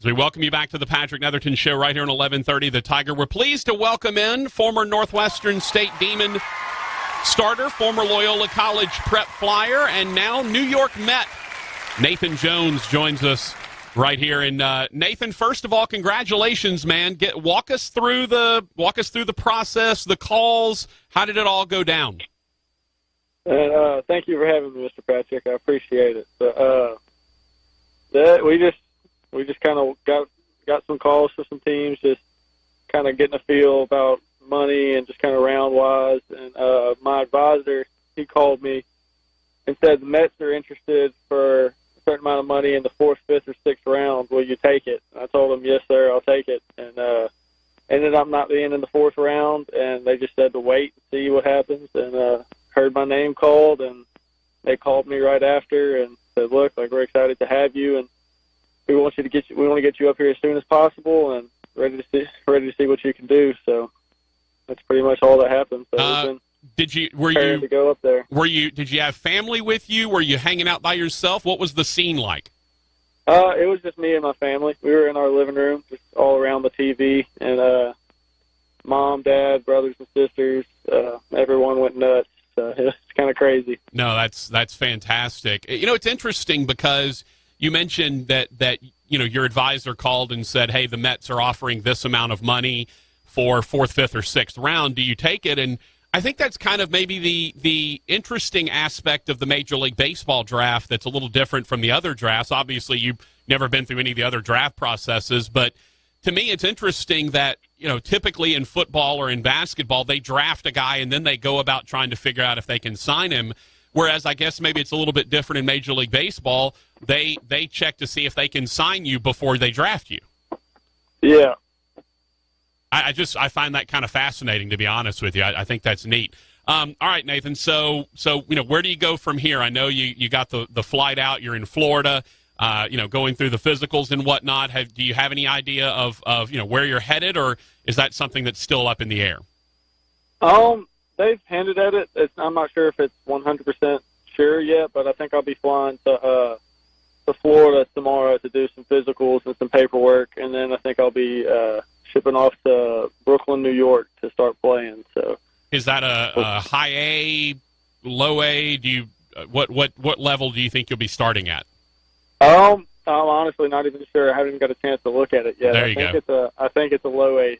As we welcome you back to the Patrick Netherton Show right here on 1130 The Tiger. We're pleased to welcome in former Northwestern State Demon starter, former Loyola College Prep Flyer, and now New York Met. Nathan Jones joins us right here. And Nathan, first of all, congratulations, man. Walk us through the process, the calls. How did it all go down? Thank you for having me, Mr. Patrick. I appreciate it. We just kind of got some calls for some teams, just kind of getting a feel about money and just kind of round-wise. And my advisor, he called me and said the Mets are interested for a certain amount of money in the 4th, 5th, or 6th round. Will you take it? And I told him, yes, sir, I'll take it. And ended up not being in the 4th round, and they just said to wait and see what happens. And heard my name called, and they called me right after and said, look, like, we're excited to have you, and we want to get you up here as soon as possible, and ready to see what you can do. So that's pretty much all that happened. So did you go up there? Did you have family with you? Were you hanging out by yourself? What was the scene like? It was just me and my family. We were in our living room, just all around the TV, and mom, dad, brothers and sisters, everyone went nuts. It's kind of crazy. No, that's fantastic. You know, it's interesting because you mentioned that your advisor called and said, hey, the Mets are offering this amount of money for 4th, 5th, or 6th round. Do you take it? And I think that's kind of maybe the interesting aspect of the Major League Baseball draft that's a little different from the other drafts. Obviously, you've never been through any of the other draft processes, but to me it's interesting that, typically in football or in basketball, they draft a guy and then they go about trying to figure out if they can sign him. Whereas I guess maybe it's a little bit different in Major League Baseball. They check to see if they can sign you before they draft you. Yeah. I find that kind of fascinating, to be honest with you. I think that's neat. All right, Nathan. So where do you go from here? I know you got the flight out. You're in Florida. Going through the physicals and whatnot. Do you have any idea of where you're headed, or is that something that's still up in the air? They've hinted at it. I'm not sure if it's 100% sure yet, but I think I'll be flying to Florida tomorrow to do some physicals and some paperwork, and then I think I'll be shipping off to Brooklyn, New York to start playing. So, is that a high A, low A? What level do you think you'll be starting at? I'm honestly not even sure. I haven't even got a chance to look at it yet. There you go. I think it's a low A.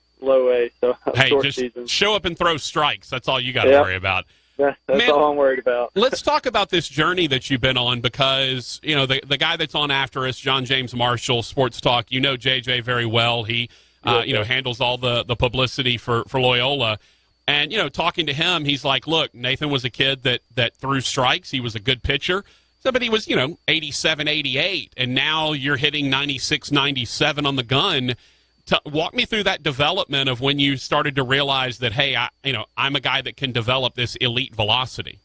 So hey, short just season. Show up and throw strikes. That's all you got to worry about. That's all I'm worried about. Let's talk about this journey that you've been on, because the guy that's on after us, John James Marshall, Sports Talk. JJ very well. He handles all the publicity for Loyola. And talking to him, he's like, look, Nathan was a kid that threw strikes. He was a good pitcher. So, but he was 87, 88, and now you're hitting 96, 97 on the gun. Walk me through that development of when you started to realize that, hey, I'm a guy that can develop this elite velocity.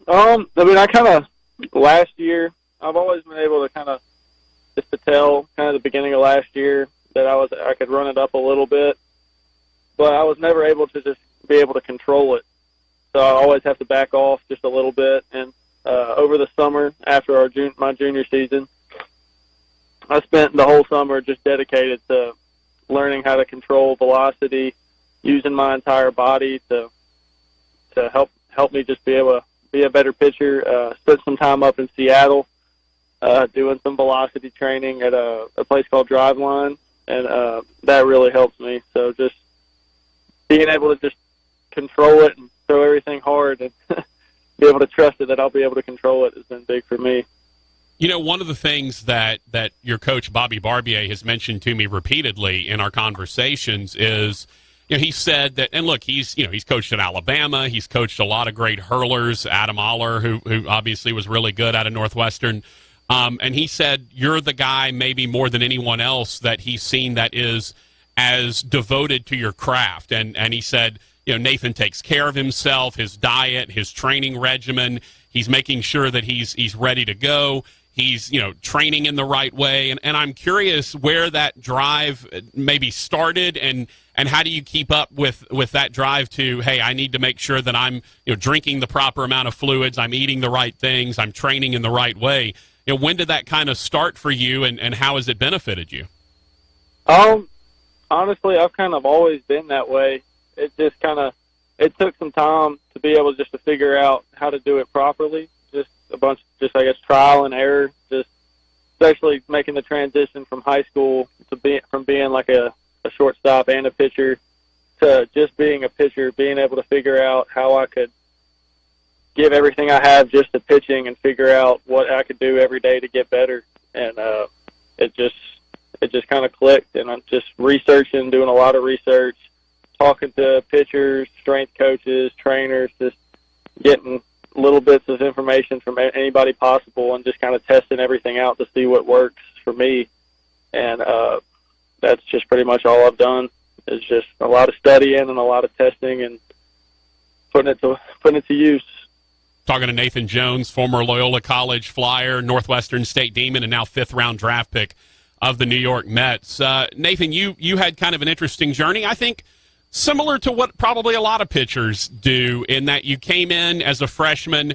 I kind of last year, I've always been able to kind of just to tell kind of the beginning of last year that I could run it up a little bit, but I was never able to just be able to control it. So I always have to back off just a little bit. And over the summer after my junior season, I spent the whole summer just dedicated to learning how to control velocity, using my entire body to help me just be able to be a better pitcher. Spent some time up in Seattle doing some velocity training at a place called Driveline, and that really helps me. So just being able to just control it and throw everything hard and be able to trust it that I'll be able to control it has been big for me. One of the things that your coach, Bobby Barbier, has mentioned to me repeatedly in our conversations is, he said that, and look, he's coached at Alabama. He's coached a lot of great hurlers, Adam Aller, who obviously was really good out of Northwestern. And he said, you're the guy maybe more than anyone else that he's seen that is as devoted to your craft. And he said, Nathan takes care of himself, his diet, his training regimen. He's making sure that he's ready to go. He's, training in the right way. And I'm curious where that drive maybe started and how do you keep up with that drive to, hey, I need to make sure that I'm, drinking the proper amount of fluids, I'm eating the right things, I'm training in the right way. when did that kind of start for you, and how has it benefited you? Honestly, I've kind of always been that way. It just it took some time to be able just to figure out how to do it properly. Just I guess, trial and error. Just especially making the transition from high school from being like a shortstop and a pitcher to just being a pitcher, being able to figure out how I could give everything I have just to pitching and figure out what I could do every day to get better. And it just kind of clicked, and I'm just researching, doing a lot of research, talking to pitchers, strength coaches, trainers, just getting little bits of information from anybody possible and just kind of testing everything out to see what works for me. And that's just pretty much all I've done, is just a lot of studying and a lot of testing and putting it to use. Talking to Nathan Jones, former Loyola College Flyer, Northwestern State Demon, and now 5th-round draft pick of the New York Mets. Nathan, you had kind of an interesting journey, I think, similar to what probably a lot of pitchers do, in that you came in as a freshman,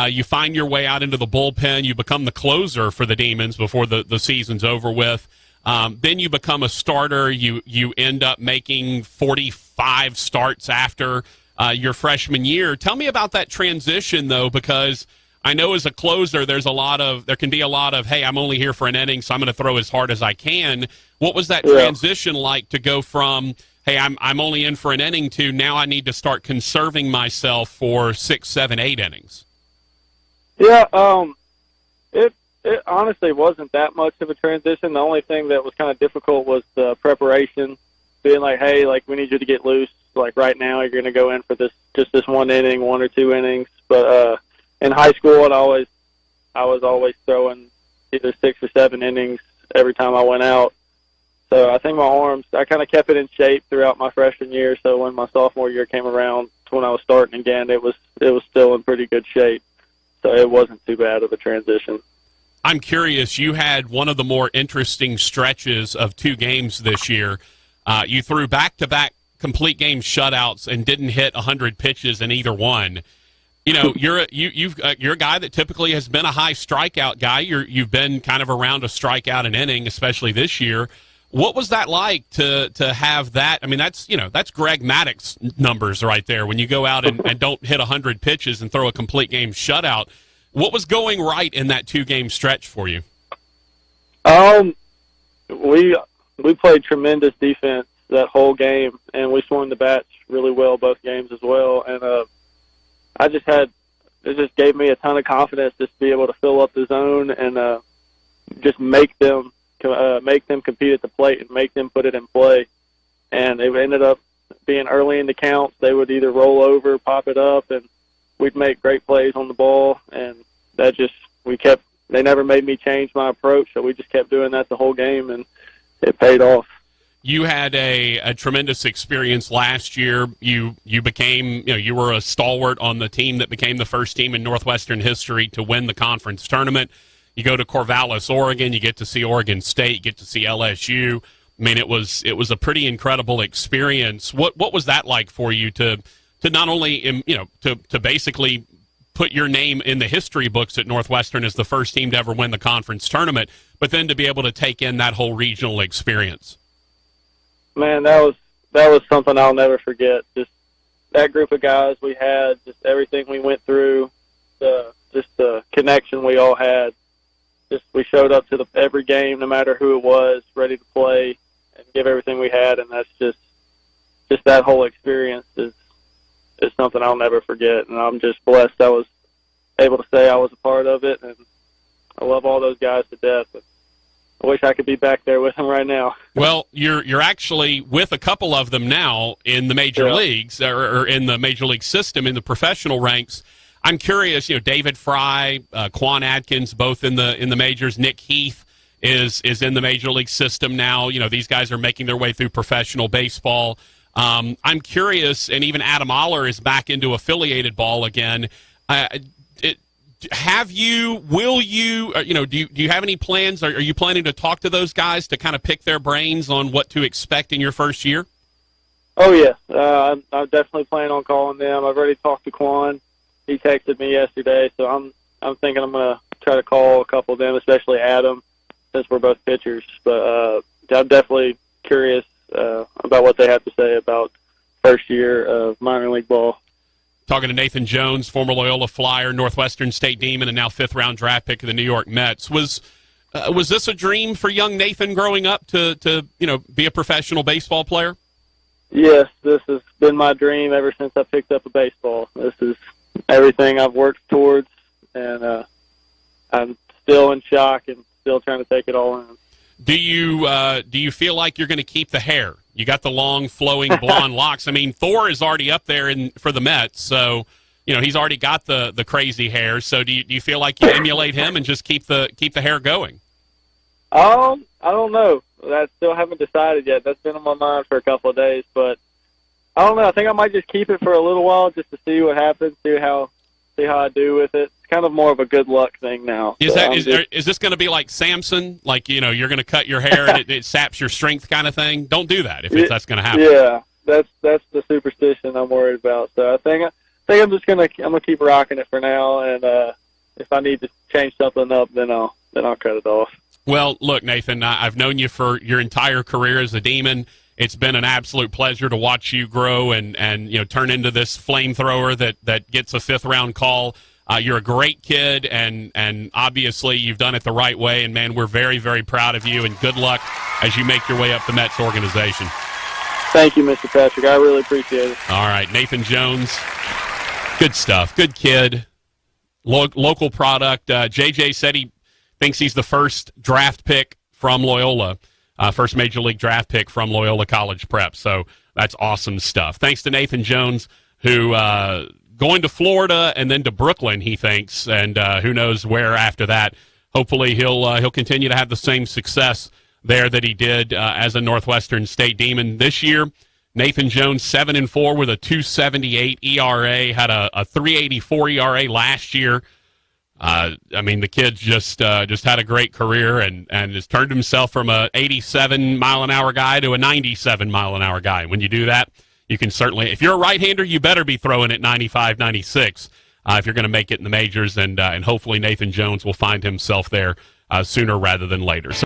you find your way out into the bullpen, you become the closer for the Demons before the season's over with. Then you become a starter. You end up making 45 starts after your freshman year. Tell me about that transition, though, because I know as a closer there can be a lot of, hey, I'm only here for an inning, so I'm going to throw as hard as I can. What was that transition like to go from, hey, I'm only in for an inning, to now I need to start conserving myself for 6, 7, 8 innings? Yeah, it honestly wasn't that much of a transition. The only thing that was kind of difficult was the preparation, being like, hey, like, we need you to get loose. Like, right now you're going to go in for this 1 inning, 1 or 2 innings. But in high school, I was always throwing either 6 or 7 innings every time I went out. So I think my arms, I kind of kept it in shape throughout my freshman year. So when my sophomore year came around, when I was starting again, it was still in pretty good shape. So it wasn't too bad of a transition. I'm curious, you had one of the more interesting stretches of 2 games this year. You threw back-to-back complete game shutouts and didn't hit 100 pitches in either one. You know, you're a guy that typically has been a high strikeout guy. You've been kind of around a strikeout an inning, especially this year. What was that like to have that? I mean, that's Greg Maddox numbers right there. When you go out and don't hit 100 pitches and throw a complete game shutout, what was going right in that 2-game stretch for you? We played tremendous defense that whole game, and we swung the bats really well both games as well. And it just gave me a ton of confidence just to be able to fill up the zone and just make them compete at the plate and make them put it in play. And it ended up being early in the counts. They would either roll over, pop it up, and we'd make great plays on the ball. And they never made me change my approach, so we just kept doing that the whole game, and it paid off. You had a tremendous experience last year. You became, you were a stalwart on the team that became the first team in Northwestern history to win the conference tournament. You go to Corvallis, Oregon. You get to see Oregon State. You get to see LSU. I mean, it was a pretty incredible experience. What was that like for you to not only to basically put your name in the history books at Northwestern as the first team to ever win the conference tournament, but then to be able to take in that whole regional experience? Man, that was something I'll never forget. Just that group of guys we had, just everything we went through, just the connection we all had. Just we showed up to every game, no matter who it was, ready to play and give everything we had, and that's just that whole experience is something I'll never forget. And I'm just blessed I was able to say I was a part of it, and I love all those guys to death. I wish I could be back there with them right now. Well, you're actually with a couple of them now in the major leagues, or in the major league system, in the professional ranks. I'm curious, David Fry, Quan Atkins, both in the majors. Nick Heath is in the major league system now. These guys are making their way through professional baseball. I'm curious, and even Adam Aller is back into affiliated ball again. Do you have any plans? Are you planning to talk to those guys to kind of pick their brains on what to expect in your first year? Oh, yes. I'm definitely planning on calling them. I've already talked to Quan. He texted me yesterday, so I'm thinking I'm going to try to call a couple of them, especially Adam, since we're both pitchers. But I'm definitely curious about what they have to say about first year of minor league ball. Talking to Nathan Jones, former Loyola Flyer, Northwestern State Demon, and now fifth-round draft pick of the New York Mets. Was this a dream for young Nathan growing up to be a professional baseball player? Yes, this has been my dream ever since I picked up a baseball. This is everything I've worked towards, and I'm still in shock and still trying to take it all in. Do you feel like you're going to keep the hair? You got the long, flowing blonde locks. I mean, Thor is already up there for the Mets, so he's already got the crazy hair. So do you feel like you emulate him and just keep the hair going? I don't know. I still haven't decided yet. That's been on my mind for a couple of days, but I don't know. I think I might just keep it for a little while just to see what happens, see how I do with it. It's kind of more of a good luck thing now. Is this going to be like Samson? Like you're going to cut your hair and it saps your strength kind of thing? Don't do that if that's going to happen. Yeah, that's the superstition I'm worried about. So I think I'm just gonna keep rocking it for now, and if I need to change something up, then I'll cut it off. Well, look, Nathan, I've known you for your entire career as a Demon. It's been an absolute pleasure to watch you grow and turn into this flamethrower that gets a fifth-round call. You're a great kid, and obviously you've done it the right way. And, man, we're very, very proud of you, and good luck as you make your way up the Mets organization. Thank you, Mr. Patrick. I really appreciate it. All right, Nathan Jones, good stuff. Good kid, local product. JJ said he thinks he's the first draft pick from Loyola, first major league draft pick from Loyola College Prep. So that's awesome stuff. Thanks to Nathan Jones, who going to Florida and then to Brooklyn, he thinks, and who knows where after that. Hopefully he'll continue to have the same success there that he did as a Northwestern State Demon this year. Nathan Jones 7-4 with a 2.78 ERA, had a 3.84 ERA last year. I mean, the kid just had a great career and has turned himself from a 87-mile-an-hour guy to a 97-mile-an-hour guy. When you do that, you can certainly, if you're a right-hander, you better be throwing at 95, 96 if you're going to make it in the majors, and hopefully Nathan Jones will find himself there sooner rather than later. So